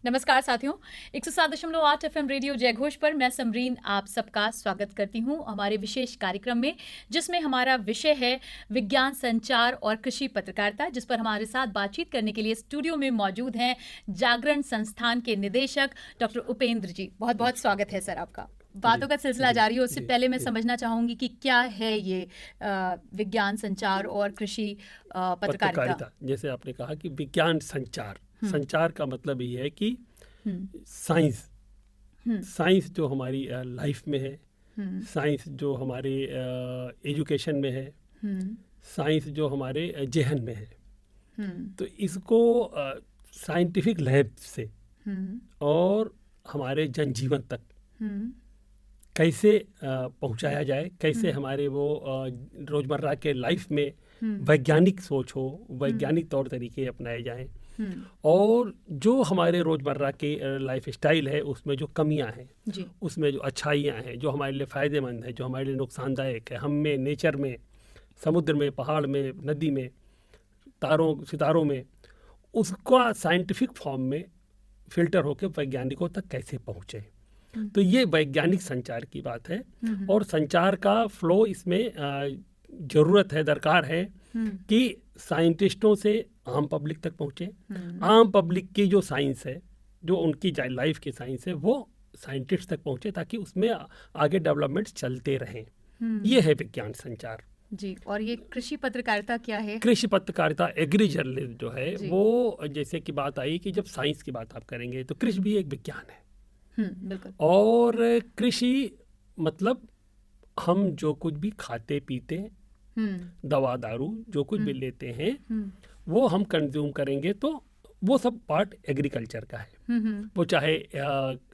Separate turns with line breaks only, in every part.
नमस्कार साथियों, 107.8 FM radio जयघोष पर मैं समरीन आप सबका स्वागत करती हूं हमारे विशेष कार्यक्रम में, जिसमें हमारा विषय है विज्ञान संचार और कृषि पत्रकारिता, जिस पर हमारे साथ बातचीत करने के लिए स्टूडियो में मौजूद हैं जागरण संस्थान के निदेशक डॉक्टर उपेंद्र जी। बहुत बहुत स्वागत है सर आपका। बातों का सिलसिला जारी हो, उससे पहले मैं समझना चाहूंगी कि क्या है ये विज्ञान संचार और कृषि पत्रकारिता।
जैसे आपने कहा कि विज्ञान संचार का मतलब ये है कि साइंस जो हमारी लाइफ में है, साइंस जो हमारे एजुकेशन में है, साइंस जो हमारे जेहन में है, तो इसको साइंटिफिक लैब से और हमारे जनजीवन तक कैसे पहुंचाया जाए, कैसे हमारे वो रोजमर्रा के लाइफ में वैज्ञानिक सोच हो, वैज्ञानिक तौर तरीके अपनाए जाएं, और जो हमारे रोजमर्रा के लाइफ स्टाइल है उसमें जो कमियां हैं, उसमें जो अच्छाइयां हैं, जो हमारे लिए फ़ायदेमंद है, जो हमारे लिए नुकसानदायक है, हम में, नेचर में, समुद्र में, पहाड़ में, नदी में, सितारों में, उसका साइंटिफिक फॉर्म में फिल्टर होकर वैज्ञानिकों तक कैसे पहुँचे। तो ये वैज्ञानिक संचार की बात है। और संचार का फ्लो इसमें ज़रूरत है, दरकार है कि साइंटिस्टों से आम पब्लिक तक पहुँचे। आम पब्लिक की जो साइंस है, जो उनकी लाइफ की साइंस है, वो साइंटिस्ट तक पहुँचे ताकि उसमें आगे डेवलपमेंट चलते रहें। ये है विज्ञान संचार
जी। और ये कृषि पत्रकारिता क्या है?
कृषि पत्रकारिता, एग्री जर्नलिज्म जो है वो, जैसे कि बात आई कि जब साइंस की बात आप करेंगे तो कृषि भी एक विज्ञान है।
बिल्कुल।
और कृषि मतलब हम जो कुछ भी खाते पीते, दवा दारू जो कुछ भी लेते हैं, वो हम कंज्यूम करेंगे तो वो सब पार्ट एग्रीकल्चर का है। वो चाहे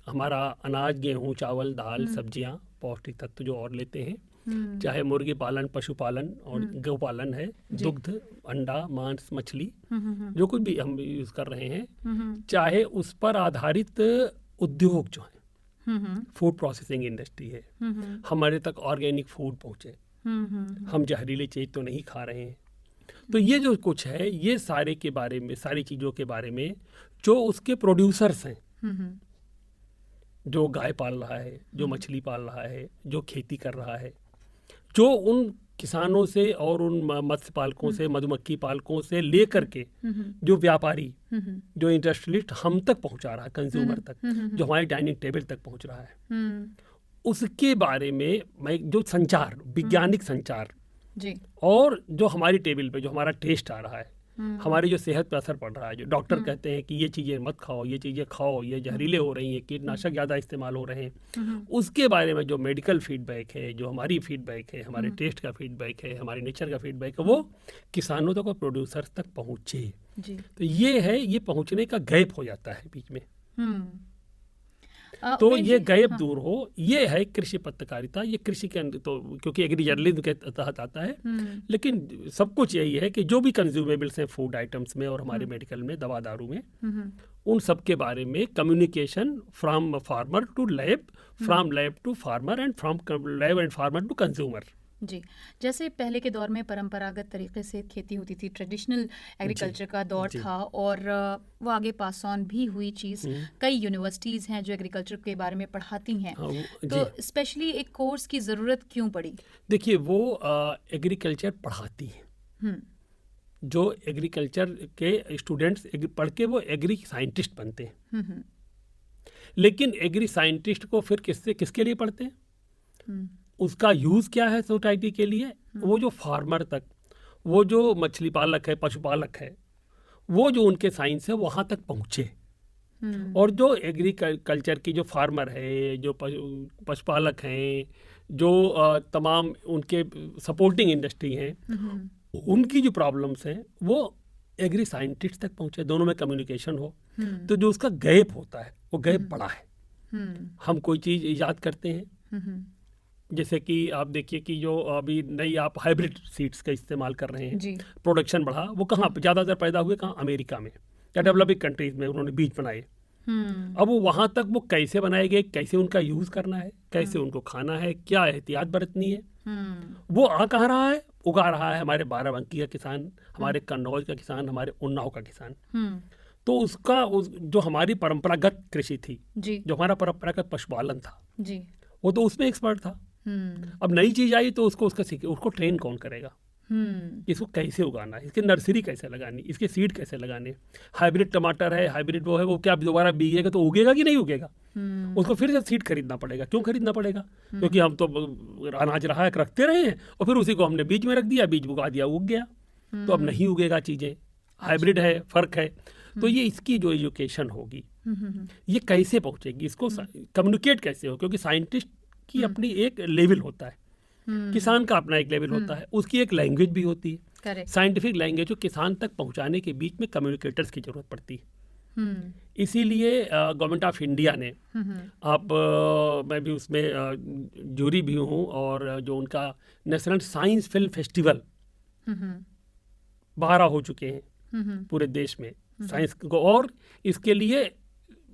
हमारा अनाज, गेहूं, चावल, दाल, सब्जियां, पौष्टिक तत्व जो और लेते हैं, चाहे मुर्गी पालन, पशुपालन और गौपालन है, दुग्ध, अंडा, मांस, मछली, जो कुछ भी हम यूज कर रहे हैं, चाहे उस पर आधारित उद्योग जो है, फूड प्रोसेसिंग इंडस्ट्री है, हमारे तक ऑर्गेनिक फूड पहुंचे, हम जहरीली चीज तो नहीं खा रहे हैं। तो ये जो कुछ है, ये सारे के बारे में, सारी चीज़ों के बारे में जो उसके प्रोड्यूसर्स हैं, जो गाय पाल रहा है, जो मछली पाल रहा है, जो खेती कर रहा है, जो उन किसानों से और उन मत्स्य पालकों से, मधुमक्खी पालकों से लेकर के जो व्यापारी, जो इंडस्ट्रियलिस्ट हम तक पहुंचा रहा है, कंज्यूमर तक, जो हमारे डाइनिंग टेबल तक पहुंच रहा है, उसके बारे में मैं जो संचार, वैज्ञानिक संचार
जी,
और जो हमारी टेबल पे जो हमारा टेस्ट आ रहा है, हमारी जो सेहत पे असर पड़ रहा है, जो डॉक्टर कहते हैं कि ये चीज़ें मत खाओ, ये चीज़ें खाओ, ये जहरीले हो रही हैं, कीटनाशक ज़्यादा इस्तेमाल हो रहे हैं, उसके बारे में जो मेडिकल फीडबैक है, जो हमारी फीडबैक है, हमारे टेस्ट का फीडबैक है, हमारे नेचर का फीडबैक है, वो किसानों तक और प्रोड्यूसर्स तक पहुँचे। तो ये है, ये पहुँचने का गैप हो जाता है बीच में। तो ये गैप दूर हो, ये है कृषि पत्रकारिता। ये कृषि के अंदर तो, क्योंकि एग्री जर्नलिज्म के तहत आता है, लेकिन सब कुछ यही है कि जो भी कंज्यूमेबल्स हैं फूड आइटम्स में और हमारे मेडिकल में, दवा दारू में, उन सब के बारे में communication from farmer to lab, from lab to farmer and from lab and farmer to consumer.
जी, जैसे पहले के दौर में परंपरागत तरीके से खेती होती थी, ट्रेडिशनल एग्रीकल्चर का दौर था, और वो आगे पास ऑन भी हुई चीज़। कई यूनिवर्सिटीज़ हैं जो एग्रीकल्चर के बारे में पढ़ाती हैं, तो स्पेशली एक कोर्स की ज़रूरत क्यों पड़ी?
देखिए, वो एग्रीकल्चर पढ़ाती हैं, जो एग्रीकल्चर के स्टूडेंट्स पढ़ के वो एग्री साइंटिस्ट बनते हैं। लेकिन एग्री साइंटिस्ट को फिर किसके लिए पढ़ते हैं? उसका यूज़ क्या है सोसाइटी के लिए? वो जो फार्मर तक, वो जो मछली पालक है, पशुपालक है, वो जो उनके साइंस है वहाँ तक पहुँचे। और जो एग्रीकल्चर की जो फार्मर है, जो पशुपालक हैं, जो तमाम उनके सपोर्टिंग इंडस्ट्री हैं, उनकी जो प्रॉब्लम्स हैं वो एग्री साइंटिस्ट तक पहुँचे, दोनों में कम्युनिकेशन हो। तो जो उसका गैप होता है, वो गैप बड़ा है। हम कोई चीज़ ईजाद करते हैं, जैसे कि आप देखिए कि जो अभी नई आप हाइब्रिड सीड्स का इस्तेमाल कर रहे हैं, प्रोडक्शन बढ़ा, वो कहाँ ज़्यादातर पैदा हुए, कहाँ? अमेरिका में या डेवलपिंग कंट्रीज में उन्होंने बीज बनाए। अब वो वहाँ तक वो कैसे बनाए गए, कैसे उनका यूज़ करना है, कैसे उनको खाना है, क्या एहतियात बरतनी है, वो आ कहाँ रहा है? उगा रहा है हमारे बाराबंकी का किसान, हमारे कन्नौज का किसान, हमारे उन्नाव का किसान। तो जो हमारी परंपरागत कृषि थी,
जी
जो हमारा परंपरागत पशुपालन था,
जी
वो तो उसमें एक्सपर्ट था। अब नई चीज आई तो उसको ट्रेन कौन करेगा, इसको कैसे उगाना है, इसकी नर्सरी कैसे लगानी, इसके सीड कैसे लगाने। हाइब्रिड टमाटर है, हाइब्रिड वो है, वो क्या दोबारा बीजेगा तो उगेगा कि नहीं उगेगा, उसको फिर से सीड खरीदना पड़ेगा। क्यों खरीदना पड़ेगा? क्योंकि हम तो अनाज रहा है रखते रहे हैं और फिर उसी को हमने बीज में रख दिया, बीज उगा दिया, उग गया, तो अब नहीं उगेगा चीजें। हाइब्रिड है, फर्क है। तो ये इसकी जो एजुकेशन होगी ये कैसे पहुंचेगी, इसको कम्युनिकेट कैसे हो, क्योंकि साइंटिस्ट की अपनी एक लेवल होता है, किसान का अपना एक लेवल होता है, उसकी एक लैंग्वेज भी होती है, साइंटिफिक लैंग्वेज जो किसान तक पहुंचाने के बीच में कम्युनिकेटर्स की जरूरत पड़ती है। इसीलिए गवर्नमेंट ऑफ इंडिया ने मैं भी उसमें जूरी भी हूँ, और जो उनका नेशनल साइंस फिल्म फेस्टिवल 12 हो चुके हैं पूरे देश में साइंस को, और इसके लिए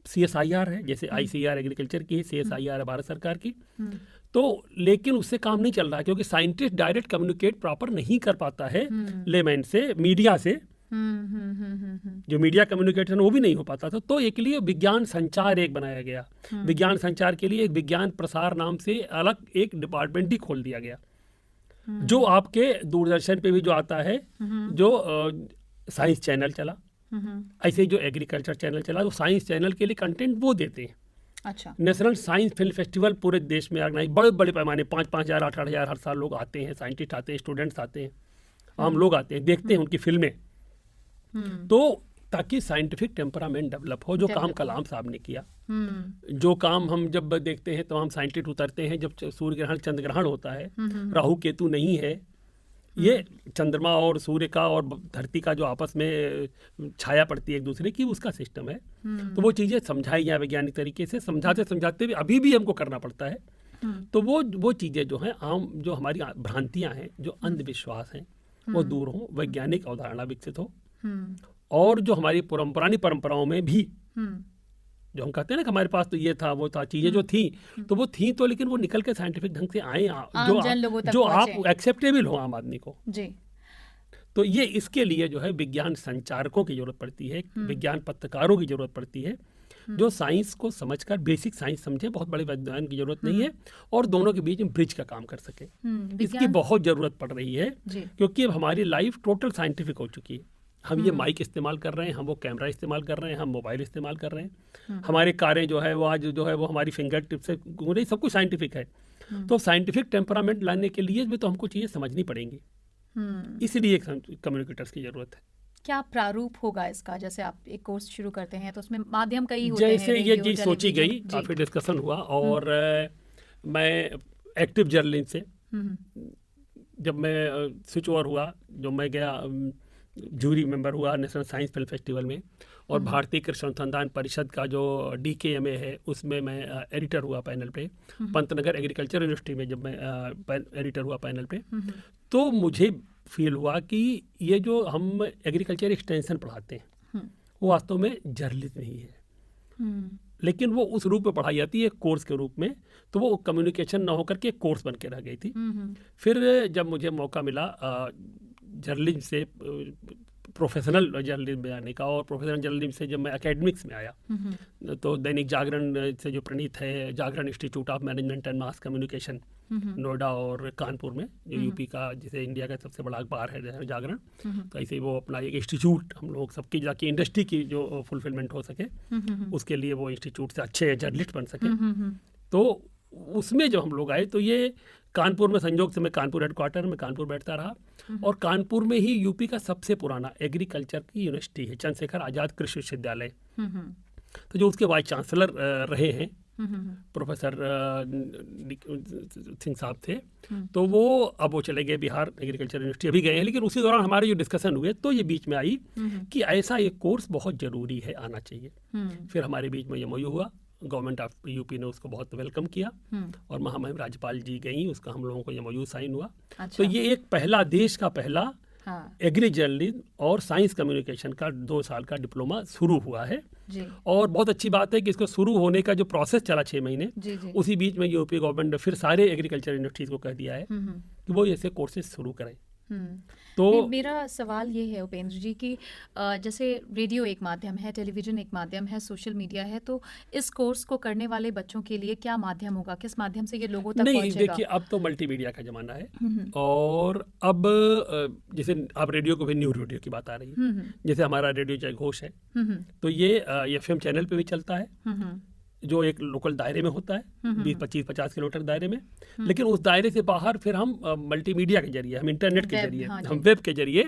CSIR है, जैसे ICAR एग्रीकल्चर की है, CSIR है भारत सरकार की। तो लेकिन उससे काम नहीं चल रहा, क्योंकि साइंटिस्ट डायरेक्ट कम्युनिकेट प्रॉपर नहीं कर पाता है लेमैन से, मीडिया से, जो मीडिया कम्युनिकेशन वो भी नहीं हो पाता था। तो एक लिए विज्ञान संचार एक बनाया गया, विज्ञान संचार के लिए एक विज्ञान प्रसार नाम से अलग एक डिपार्टमेंट ही खोल दिया गया, जो आपके दूरदर्शन पे भी जो आता है, जो साइंस चैनल चला, ऐसे जो एग्रीकल्चर चैनल चला, तो साइंस चैनल के लिए कंटेंट वो देते हैं।
अच्छा।
नेशनल साइंस फिल्म फेस्टिवल पूरे देश में ऑर्गेनाइज, बड़े बड़े पैमाने 5,000 8,000 हर साल लोग आते हैं, साइंटिस्ट आते हैं, स्टूडेंट्स आते हैं, आम लोग आते हैं, देखते हैं उनकी फिल्में, तो ताकि साइंटिफिक टेम्परामेंट डेवलप हो, जो काम कलाम साहब ने किया। जो काम हम जब देखते हैं तो हम साइंटिस्ट उतरते हैं, जब सूर्य ग्रहण चंद्र ग्रहण होता है, राहु केतु नहीं है, ये चंद्रमा और सूर्य का और धरती का जो आपस में छाया पड़ती है एक दूसरे की, उसका सिस्टम है। तो वो चीज़ें समझाई जाए वैज्ञानिक तरीके से, समझाते समझाते भी अभी भी हमको करना पड़ता है। तो वो चीज़ें जो हैं आम, जो हमारी भ्रांतियां हैं, जो अंधविश्वास हैं, वो दूर हो, वैज्ञानिक अवधारणा विकसित हो, और जो हमारी पुरानी परंपराओं में भी जो हम कहते हैं ना कि हमारे पास तो ये था वो था, चीजें जो थी तो वो थी, तो लेकिन वो निकल के साइंटिफिक ढंग से आए, जो आप एक्सेप्टेबल हो आम आदमी को जी। तो ये इसके लिए जो है विज्ञान संचारकों की जरूरत पड़ती है, विज्ञान पत्रकारों की जरूरत पड़ती है, जो साइंस को समझकर बेसिक साइंस समझे, बहुत बड़े वैज्ञानिक की जरूरत नहीं है, और दोनों के बीच में ब्रिज का काम कर सके, इसकी बहुत जरूरत पड़ रही है। क्योंकि अब हमारी लाइफ टोटल साइंटिफिक हो चुकी है। हम ये माइक इस्तेमाल कर रहे हैं, हम वो कैमरा इस्तेमाल कर रहे हैं, हम मोबाइल इस्तेमाल कर रहे हैं, हमारे कारें जो है वो आज जो है वो हमारी फिंगर टिप से घूम रही, सब कुछ साइंटिफिक है। तो साइंटिफिक टेम्परामेंट लाने के लिए भी तो हमको चीज़ें समझनी पड़ेंगी, इसलिए कम्युनिकेटर्स की जरूरत है।
क्या प्रारूप होगा इसका? जैसे आप एक कोर्स शुरू करते हैं तो उसमें माध्यम कई होते हैं,
जैसे ये चीज़ सोची गई, काफ़ी डिस्कशन हुआ, और मैं एक्टिव जर्नलिस्ट से जब मैं स्विच ओवर हुआ, जो मैं गया जूरी मेंबर हुआ नेशनल साइंस फिल्म फेस्टिवल में, और भारतीय कृषि अनुसंधान परिषद का जो DKMA है उसमें मैं एडिटर हुआ पैनल पे, पंतनगर एग्रीकल्चर यूनिवर्सिटी में जब मैं एडिटर हुआ पैनल पे, तो मुझे फील हुआ कि ये जो हम एग्रीकल्चर एक्सटेंशन पढ़ाते हैं वो वास्तव में जर्नलिज्म नहीं है, लेकिन वो उस रूप में पढ़ाई जाती है कोर्स के रूप में, तो वो कम्युनिकेशन ना होकर के कोर्स बन के रह गई थी। फिर जब मुझे मौका मिला जर्नलिज्म से प्रोफेशनल जर्नलिज्म में आने का, और प्रोफेशनल जर्नलिज्म से जब मैं एकेडमिक्स में आया, तो दैनिक जागरण से जो प्रणीत है, Jagran institute of management and mass communication Noida और कानपुर में, जो यूपी का जैसे इंडिया का सबसे बड़ा अखबार है जागरण, तो ऐसे वो अपना एक इंस्टीट्यूट हम लोग सबकी जाके इंडस्ट्री की जो फुलफिलमेंट हो सके उसके लिए वो इंस्टीट्यूट से अच्छे जर्नलिस्ट बन सके। तो उसमें जब हम लोग आए तो ये कानपुर में, संयोग से मैं कानपुर हेडक्वार्टर में कानपुर बैठता रहा, और कानपुर में ही यूपी का सबसे पुराना एग्रीकल्चर की यूनिवर्सिटी है, चंद्रशेखर आजाद कृषि विश्वविद्यालय, तो जो उसके वाइस चांसलर रहे हैं प्रोफेसर सिंह साहब थे, तो वो अब वो चले गए बिहार एग्रीकल्चर यूनिवर्सिटी, अभी गए हैं, लेकिन उसी दौरान हमारे जो डिस्कशन हुए तो ये बीच में आई कि ऐसा एक कोर्स बहुत ज़रूरी है, आना चाहिए। फिर हमारे बीच में MOU हुआ, गवर्नमेंट ऑफ यूपी ने उसको बहुत वेलकम किया, और महामहिम राज्यपाल जी गई, उसका हम लोगों को MOU साइन हुआ। अच्छा। तो ये एक पहला, देश का पहला एग्री जर्नलिज्म और साइंस कम्युनिकेशन का 2 साल का डिप्लोमा शुरू हुआ है जी। और बहुत अच्छी बात है कि इसको शुरू होने का जो प्रोसेस चला 6 महीने जी। उसी बीच में यूपी गवर्नमेंट ने फिर सारे एग्रीकल्चर यूनिवर्सिटीज को कह दिया है कि वो ऐसे कोर्सेज शुरू करें, तो
मेरा सवाल ये है उपेंद्र जी कि जैसे रेडियो एक माध्यम है, टेलीविज़न एक माध्यम है, सोशल मीडिया है, तो इस कोर्स को करने वाले बच्चों के लिए क्या माध्यम होगा? किस माध्यम से ये लोगों तक
नहीं,
पहुँचेगा?
देखिए अब तो मल्टीमीडिया का ज़माना है और अब जैसे आप रेडियो को भी न्यू रेडियो की बात आ रही है, जैसे हमारा रेडियो जयघोष है, तो ये FM चैनल पे भी चलता है, जो एक लोकल दायरे में होता है 20-25-50 किलोमीटर दायरे में, लेकिन उस दायरे से बाहर फिर हम मल्टीमीडिया के जरिए, हम इंटरनेट के जरिए, हम वेब के जरिए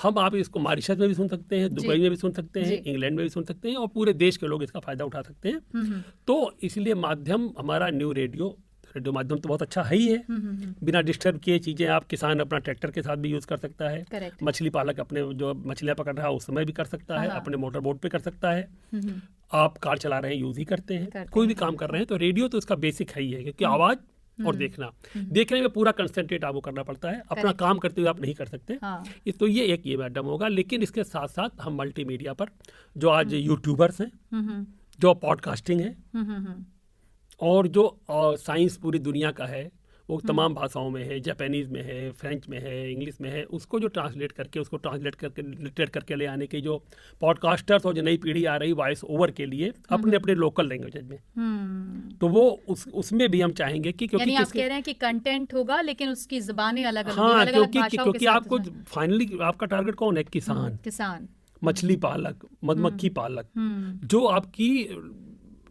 हम आप इसको मॉरिशस में भी सुन सकते हैं, दुबई में भी सुन सकते हैं, इंग्लैंड में भी सुन सकते हैं और पूरे देश के लोग इसका फायदा उठा सकते हैं। तो इसलिए माध्यम हमारा न्यू रेडियो माध्यम तो बहुत अच्छा है ही है। बिना डिस्टर्ब किए चीज़ें आप किसान अपना ट्रैक्टर के साथ भी यूज़ कर सकता है,
Correct.
मछली पालक अपने जो मछलियाँ पकड़ रहा है उस समय भी कर सकता है, अपने मोटर बोट पे कर सकता है, आप कार चला रहे हैं यूज़ ही करते हैं, कोई भी काम कर रहे हैं, तो रेडियो तो इसका बेसिक है ही है, क्योंकि आवाज़ और देखने में पूरा कंसंट्रेट आपको करना पड़ता है, अपना काम करते हुए आप नहीं कर सकते। तो ये माध्यम होगा, लेकिन इसके साथ साथ हम मल्टीमीडिया पर जो आज यूट्यूबर्स हैं, जो पॉडकास्टिंग है और जो साइंस पूरी दुनिया का है वो तमाम भाषाओं में है, जापानीज़ में है, फ्रेंच में है, इंग्लिश में है, उसको जो ट्रांसलेट करके ले आने के जो पॉडकास्टर्स और जो नई पीढ़ी आ रही वॉइस ओवर के लिए अपने अपने लोकल लैंग्वेज में, तो वो उसमें भी हम चाहेंगे कि क्योंकि
आप कह रहे हैं कि कंटेंट होगा लेकिन उसकी ज़बानें अलग-अलग,
हाँ, क्योंकि आपको फाइनली आपका टारगेट कौन है? किसान, मछली पालक, मधुमक्खी पालक, जो आपकी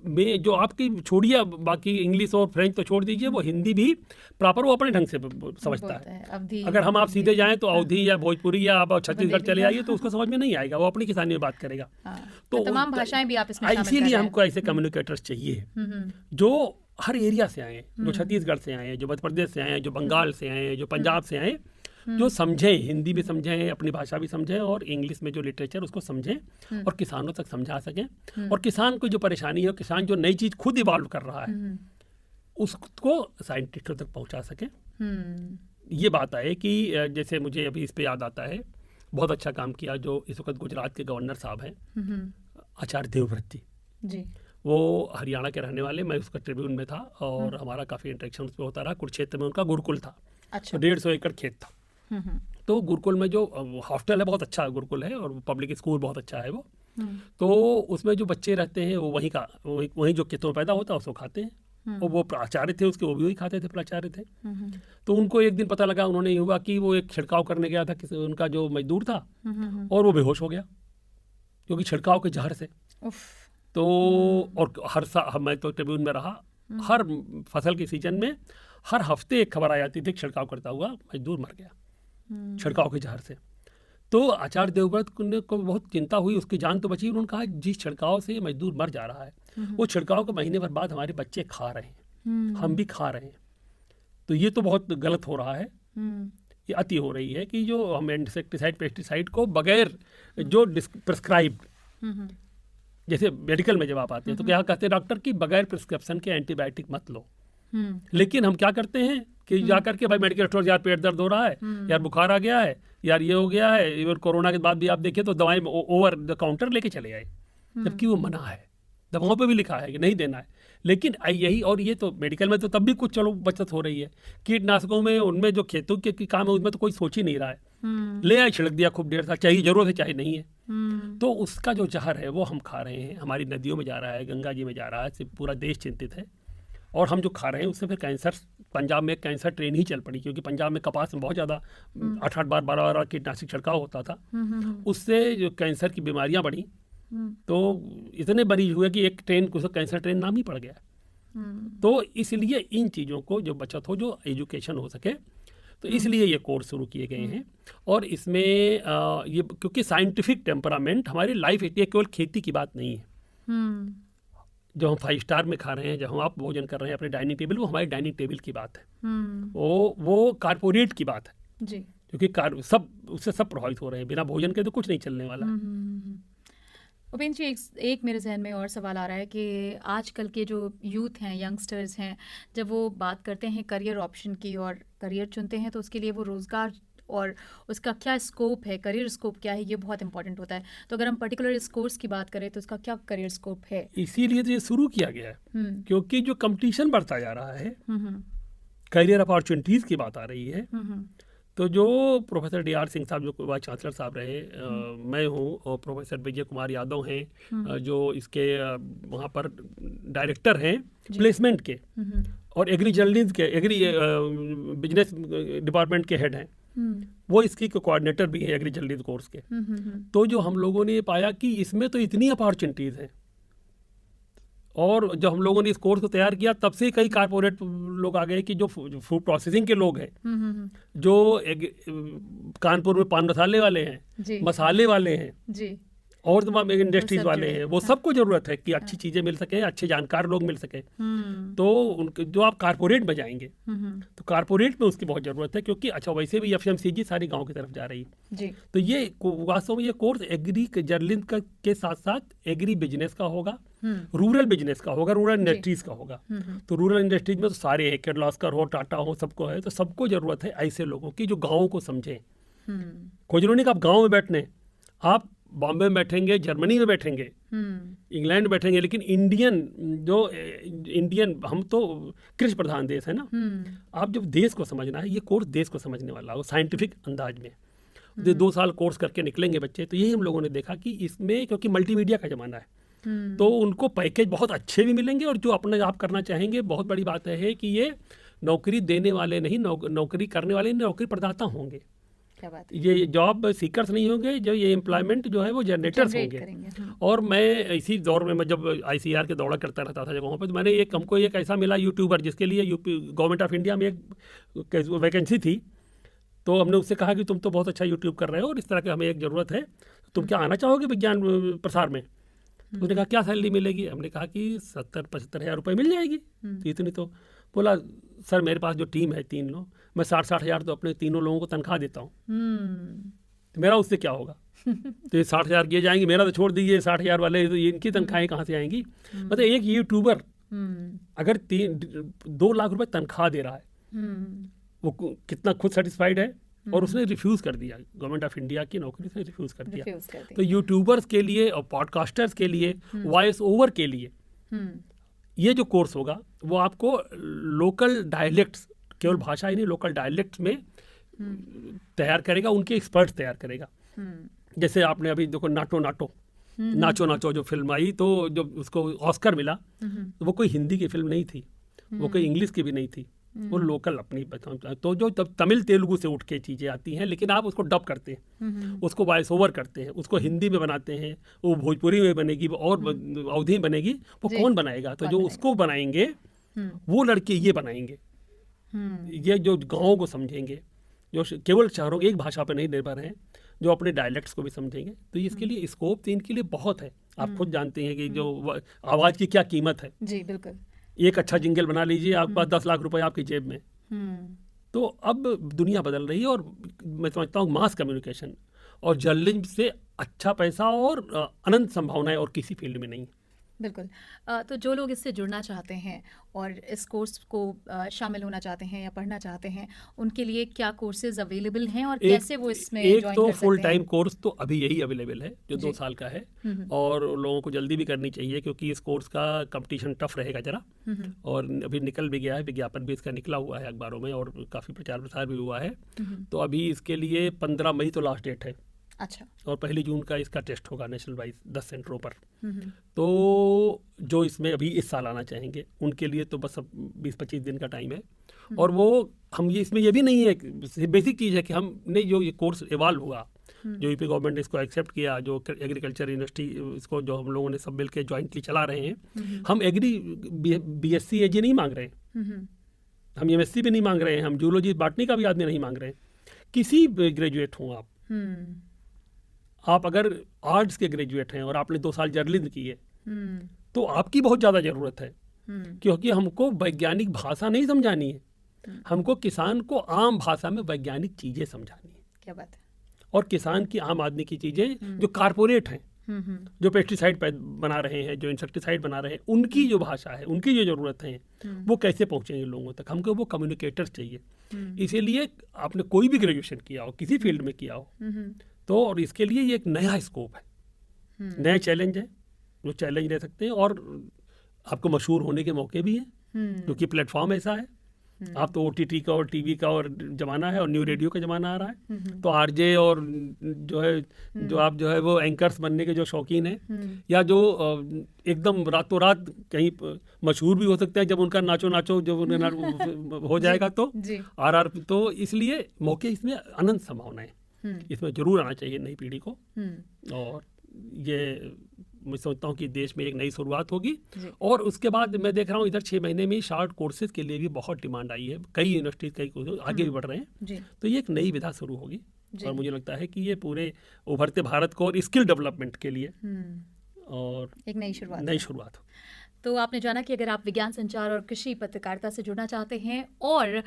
में जो आपकी छोड़िए, बाकी इंग्लिश और फ्रेंच तो छोड़ दीजिए, वो हिंदी भी प्रॉपर वो अपने ढंग से समझता है। अगर हम आप सीधे जाएं तो अवधी या भोजपुरी या आप छत्तीसगढ़ चले आइए तो उसको समझ में नहीं आएगा, वो अपनी किसानी में बात करेगा।
तो तमाम भाषाएं भी आप इसमें शामिल कर रहे हैं।
इसीलिए हमको ऐसे कम्युनिकेटर्स चाहिए जो हर एरिया से आए, जो छत्तीसगढ़ से आए, जो मध्य प्रदेश से आए, जो बंगाल से आए, जो पंजाब से आए, जो समझें, हिंदी भी समझें, अपनी भाषा भी समझें और इंग्लिश में जो लिटरेचर उसको समझें और किसानों तक समझा सकें। और किसान को जो परेशानी है, किसान जो नई चीज़ खुद इवॉल्व कर रहा है उसको साइंटिस्टों तक पहुंचा सकें। ये बात है कि जैसे मुझे अभी इस पे याद आता है, बहुत अच्छा काम किया जो इस वक्त गुजरात के गवर्नर साहब हैं, आचार्य देवव्रत जी, वो हरियाणा के रहने वाले, मैं उसका ट्रिब्यून में था और हमारा काफ़ी इंटरेक्शन उस पर होता रहा। कुरुक्षेत्र में उनका गुरुकुल था, 150 एकड़ खेत था। तो गुरुकुल में जो हॉस्टल है बहुत अच्छा गुरुकुल है और पब्लिक स्कूल बहुत अच्छा है वो, तो उसमें जो बच्चे रहते हैं वो वहीं जो खेतों में पैदा होता है उसको खाते हैं, और वो प्राचार्य थे उसके, वो भी वही खाते थे, प्राचार्य थे। तो उनको एक दिन पता लगा, उन्होंने ये हुआ कि वो एक छिड़काव करने गया था, किसी उनका जो मजदूर था, और वो बेहोश हो गया क्योंकि छिड़काव के जहर से। तो और हर साल मैं तो ट्रिब्यून में रहा, हर फसल के सीजन में हर हफ्ते एक खबर आ जाती थी, छिड़काव करता हुआ मजदूर मर गया छिड़काव के जहर से। तो आचार्य देवव्रत को बहुत चिंता हुई, उसकी जान तो बची। उन्होंने कहा जिस छिड़काव से मजदूर मर जा रहा है वो छिड़काव के महीने भर बाद हमारे बच्चे खा रहे हैं, हम भी खा रहे हैं, तो ये तो बहुत गलत हो रहा है, ये अति हो रही है कि जो हम इंसेक्टिसाइड पेस्टिसाइड को बगैर जो प्रिस्क्राइब्ड, जैसे मेडिकल में जब आप आते हैं तो क्या कहते हैं डॉक्टर की बगैर प्रिस्क्रिप्शन के एंटीबायोटिक मत लो, लेकिन हम क्या करते हैं कि जाकर के भाई मेडिकल स्टोर, यार पेट दर्द हो रहा है, यार बुखार आ गया है, यार ये हो गया है, इवन कोरोना के बाद भी आप देखिए तो दवाएं ओवर द काउंटर लेके चले आए, जबकि वो मना है, दवाओं पे भी लिखा है कि नहीं देना है। लेकिन यही, और ये तो मेडिकल में तो तब भी कुछ चलो बचत हो रही है, कीटनाशकों में उनमें जो खेतों के काम है उसमें तो कोई सोच ही नहीं रहा है, ले आए छिड़क दिया खूब ढेर सा, चाहिए जरूरत है चाहे नहीं है। तो उसका जो जहर है वो हम खा रहे हैं, हमारी नदियों में जा रहा है, गंगा जी में जा रहा है, पूरा देश चिंतित है। और हम जो खा रहे हैं उससे फिर कैंसर, पंजाब में कैंसर ट्रेन ही चल पड़ी, क्योंकि पंजाब में कपास में बहुत ज़्यादा 8-8 बार 12 बार कीटनाशक छिड़काव होता था, उससे जो कैंसर की बीमारियां बढ़ी, तो इतने मरीज हुए कि एक ट्रेन को कैंसर ट्रेन नाम ही पड़ गया। तो इसलिए इन चीज़ों को जो बचत हो, जो एजुकेशन हो सके, तो इसलिए ये कोर्स शुरू किए गए हैं। और इसमें ये क्योंकि साइंटिफिक टेम्परामेंट हमारी लाइफ, ये केवल खेती की बात नहीं है। जो हम 5 स्टार में खा रहे हैं, जब हम आप भोजन कर रहे हैं अपने डाइनिंग टेबल, वो हमारी डाइनिंग टेबल की बात है, वो कारपोरेट की बात है जी, क्योंकि सब उससे सब प्रभावित हो रहे हैं, बिना भोजन के तो कुछ नहीं चलने वाला।
उपेंद्र जी, एक मेरे जहन में और सवाल आ रहा है कि आजकल के जो यूथ हैं, यंगस्टर्स हैं, जब वो बात करते हैं करियर ऑप्शन की और करियर चुनते हैं तो उसके लिए वो रोज़गार और उसका क्या स्कोप है, करियर स्कोप क्या है, ये बहुत इंपॉर्टेंट होता है। तो अगर हम पर्टिकुलर इस कोर्स की बात करें तो उसका क्या करियर स्कोप है?
इसीलिए तो ये शुरू किया गया है, क्योंकि जो कंपटीशन बढ़ता जा रहा है, करियर अपॉर्चुनिटीज़ की बात आ रही है, तो जो प्रोफेसर DR सिंह साहब जो वाइस चांसलर साहब रहे, मैं हूँ, और प्रोफेसर विजय कुमार यादव हैं जो इसके वहाँ पर डायरेक्टर हैं प्लेसमेंट के, और एग्री जर्नलिज्म के, एग्री बिजनेस डिपार्टमेंट के हेड हैं, वो इसकी कोऑर्डिनेटर भी है एग्री जर्नलिज्म कोर्स के। तो जो हम लोगों ने पाया कि इसमें तो इतनी अपॉर्चुनिटीज़ हैं, और जब हम लोगों ने इस कोर्स को तैयार किया तब से कई कारपोरेट लोग आ गए कि जो फूड प्रोसेसिंग के लोग हैं, जो कानपुर में पान मसाले वाले हैं, मसाले वाले हैं जी, और तमाम इंडस्ट्रीज वाले हैं, वो सबको जरूरत है कि अच्छी चीजें मिल सके, अच्छे जानकार लोग मिल सके। तो उनके जो आप कारपोरेट में जाएंगे तो कारपोरेट में उसकी बहुत जरूरत है, क्योंकि अच्छा वैसे भी FMCG सारी गांव की तरफ जा रही है। तो ये वास्तव में ये कोर्स एग्री जर्नलिज्म के साथ साथ एग्री बिजनेस का होगा, रूरल बिजनेस का होगा, रूरल इंडस्ट्रीज का होगा। तो रूरल इंडस्ट्रीज में तो सारे हैं, किर्लोस्कर हो, टाटा हो, सबको है। तो सबको जरूरत है ऐसे लोगों की जो गाँव को समझें। कोई जरूरी नहीं कि आप गाँव में बैठने, आप बॉम्बे में बैठेंगे, जर्मनी में बैठेंगे, इंग्लैंड में बैठेंगे, लेकिन इंडियन हम तो कृषि प्रधान देश है ना। आप जब देश को समझना है, ये कोर्स देश को समझने वाला हो साइंटिफिक अंदाज में। 2 साल कोर्स करके निकलेंगे बच्चे, तो यही हम लोगों ने देखा कि इसमें, क्योंकि मल्टीमीडिया का ज़माना है, तो उनको पैकेज बहुत अच्छे भी मिलेंगे, और जो अपने आप करना चाहेंगे, बहुत बड़ी बात है कि ये नौकरी देने वाले नहीं, नौकरी करने वाले नौकरी प्रदाता होंगे। क्या बात है? ये जॉब सीकर्स नहीं होंगे, जो ये एम्प्लॉयमेंट जो है वो जनरेटर्स होंगे। और मैं इसी दौर में, मैं जब ICAR के दौड़ा करता रहता था जगहों पर, तो मैंने हमको एक ऐसा मिला यूट्यूबर, जिसके लिए गवर्नमेंट ऑफ इंडिया में एक वैकेंसी थी। तो हमने उससे कहा कि तुम तो बहुत अच्छा यूट्यूब कर रहे हो और इस तरह की हमें एक ज़रूरत है, तुम क्या आना चाहोगे विज्ञान प्रसार में? उसने कहा क्या सैलरी मिलेगी? हमने कहा कि 70-75 हज़ार रुपये मिल जाएगी। इतनी तो बोला, सर मेरे पास जो टीम है 3 लोग, मैं 60-60 हज़ार तो अपने 3 लोगों को तनख्वाह देता हूँ, तो मेरा उससे क्या होगा? तो ये 60 हज़ार किए जाएंगे, मेरा तो छोड़ दीजिए, 60 हज़ार वाले तो इनकी तनख्वाहें कहाँ से आएंगी? मतलब एक यूट्यूबर अगर 2 लाख रुपए तनख्वाह दे रहा है, वो कितना खुद सेटिस्फाइड है, और उसने रिफ्यूज़ कर दिया, गवर्नमेंट ऑफ इंडिया की नौकरी से रिफ्यूज़ कर दिया। तो यूट्यूबर्स के लिए और पॉडकास्टर्स के लिए, वॉइस ओवर के लिए ये जो कोर्स होगा वो आपको लोकल डायलेक्ट्स, केवल भाषा ही नहीं, लोकल डायलेक्ट्स में तैयार करेगा, उनके एक्सपर्ट्स तैयार करेगा। जैसे आपने अभी देखो नाचो नाचो जो फिल्म आई, तो जब उसको ऑस्कर मिला, तो वो कोई हिंदी की फिल्म नहीं थी, वो कोई इंग्लिश की भी नहीं थी, वो लोकल अपनी। तो जो तमिल तेलुगु से उठ के चीज़ें आती हैं, लेकिन आप उसको डब करते हैं, उसको वॉइस ओवर करते हैं, उसको हिंदी में बनाते हैं, वो भोजपुरी में बनेगी और अवधी में बनेगी, वो कौन बनाएगा? तो जो उसको बनाएंगे वो लड़के ये बनाएंगे, ये जो गाँव को समझेंगे, जो केवल शहरों एक भाषा पर नहीं निर्भर हैं, जो अपने डायलेक्ट्स को भी समझेंगे। तो इसके लिए स्कोप तो इनके लिए बहुत है। आप खुद जानते हैं कि जो आवाज़ की क्या कीमत है। जी बिल्कुल। एक अच्छा जिंगल बना लीजिए, आपके पास 10 लाख रुपए आपकी जेब में। तो अब दुनिया बदल रही है, और मैं समझता हूँ मास कम्युनिकेशन और जर्नलिज्म से अच्छा पैसा और अनंत संभावनाएं और किसी फील्ड में नहीं।
बिल्कुल। तो जो लोग इससे जुड़ना चाहते हैं और इस कोर्स को शामिल होना चाहते हैं या पढ़ना चाहते हैं, उनके लिए क्या कोर्सेज अवेलेबल हैं और कैसे वो इसमें
एक तो फुल टाइम कोर्स तो अभी यही अवेलेबल है जो 2 साल का है, और लोगों को जल्दी भी करनी चाहिए, क्योंकि इस कोर्स का कंपटीशन टफ रहेगा जरा, और अभी निकल भी गया है, विज्ञापन भी इसका निकला हुआ है अखबारों में, और काफ़ी प्रचार प्रसार भी हुआ है। तो अभी इसके लिए 15 मई तो लास्ट डेट है। अच्छा। और 1 जून का इसका टेस्ट होगा नेशनल वाइज 10 सेंटरों पर। तो जो इसमें अभी इस साल आना चाहेंगे उनके लिए तो बस 20-25 दिन का टाइम है। और वो हम ये इसमें ये भी नहीं है, बेसिक चीज़ है कि हमने जो ये कोर्स इवॉल्व हुआ, जो यूपी गवर्नमेंट ने इसको एक्सेप्ट किया, जो एग्रीकल्चर यूनिवर्सिटी इसको जो हम लोगों ने सब मिल के ज्वाइंटली चला रहे हैं, हम एग्री BSc AG नहीं मांग रहे हैं, हम MSc भी नहीं मांग रहे हैं, हम जूलॉजी बॉटनी का भी आदमी नहीं मांग रहे हैं। किसी ग्रेजुएट हों आप अगर आर्ट्स के ग्रेजुएट हैं और आपने 2 साल जर्नलिज्म की है, तो आपकी बहुत ज़्यादा ज़रूरत है, क्योंकि हमको वैज्ञानिक भाषा नहीं समझानी है, हमको किसान को आम भाषा में वैज्ञानिक चीज़ें समझानी है। क्या बात है। और किसान की, आम आदमी की चीज़ें जो कारपोरेट हैं, जो पेस्टिसाइड बना रहे हैं, जो इंसेक्टिसाइड बना रहे हैं, उनकी जो भाषा है, उनकी जो ज़रूरत है, वो कैसे पहुँचेंगे लोगों तक? हमको वो कम्युनिकेटर्स चाहिए। इसीलिए आपने कोई भी ग्रेजुएशन किया हो, किसी फील्ड में किया हो, तो और इसके लिए ये एक नया स्कोप है, नया चैलेंज है, जो चैलेंज ले सकते हैं, और आपको मशहूर होने के मौके भी हैं, क्योंकि प्लेटफॉर्म ऐसा है। आप तो OTT का और टीवी का और ज़माना है और न्यू रेडियो का ज़माना आ रहा है। तो RJ और जो है जो आप जो है वो एंकर्स बनने के जो शौकीन हैं या जो एकदम रातों रात कहीं मशहूर भी हो सकते हैं जब उनका नाचो नाचो जब उन्हें हो जाएगा तो RR तो इसलिए मौके इसमें अनंत संभावनाएं इसमें जरूर आना चाहिए नई पीढ़ी को। और ये मैं सोचता हूँ कि देश में एक नई शुरुआत होगी। और उसके बाद मैं देख रहा हूँ इधर 6 महीने में ही शॉर्ट कोर्सेज के लिए भी बहुत डिमांड आई है। कई यूनिवर्सिटीज कई आगे भी बढ़ रहे हैं। तो ये एक नई विधा शुरू होगी और मुझे लगता है कि ये पूरे उभरते भारत को और स्किल डेवलपमेंट के लिए और
एक नई शुरुआत हो। तो आपने जाना कि अगर आप विज्ञान संचार और कृषि पत्रकारिता से जुड़ना चाहते हैं और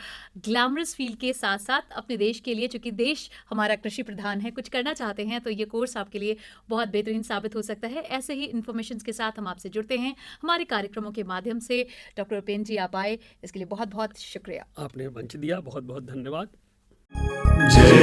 ग्लैमरस फील्ड के साथ साथ अपने देश के लिए, चूंकि देश हमारा कृषि प्रधान है, कुछ करना चाहते हैं तो ये कोर्स आपके लिए बहुत बेहतरीन साबित हो सकता है। ऐसे ही इन्फॉर्मेशन के साथ हम आपसे जुड़ते हैं हमारे कार्यक्रमों के माध्यम से। डॉक्टर उपेंद्र जी आप आए, इसके लिए बहुत बहुत शुक्रिया।
आपने मंच दिया, बहुत बहुत धन्यवाद।
जय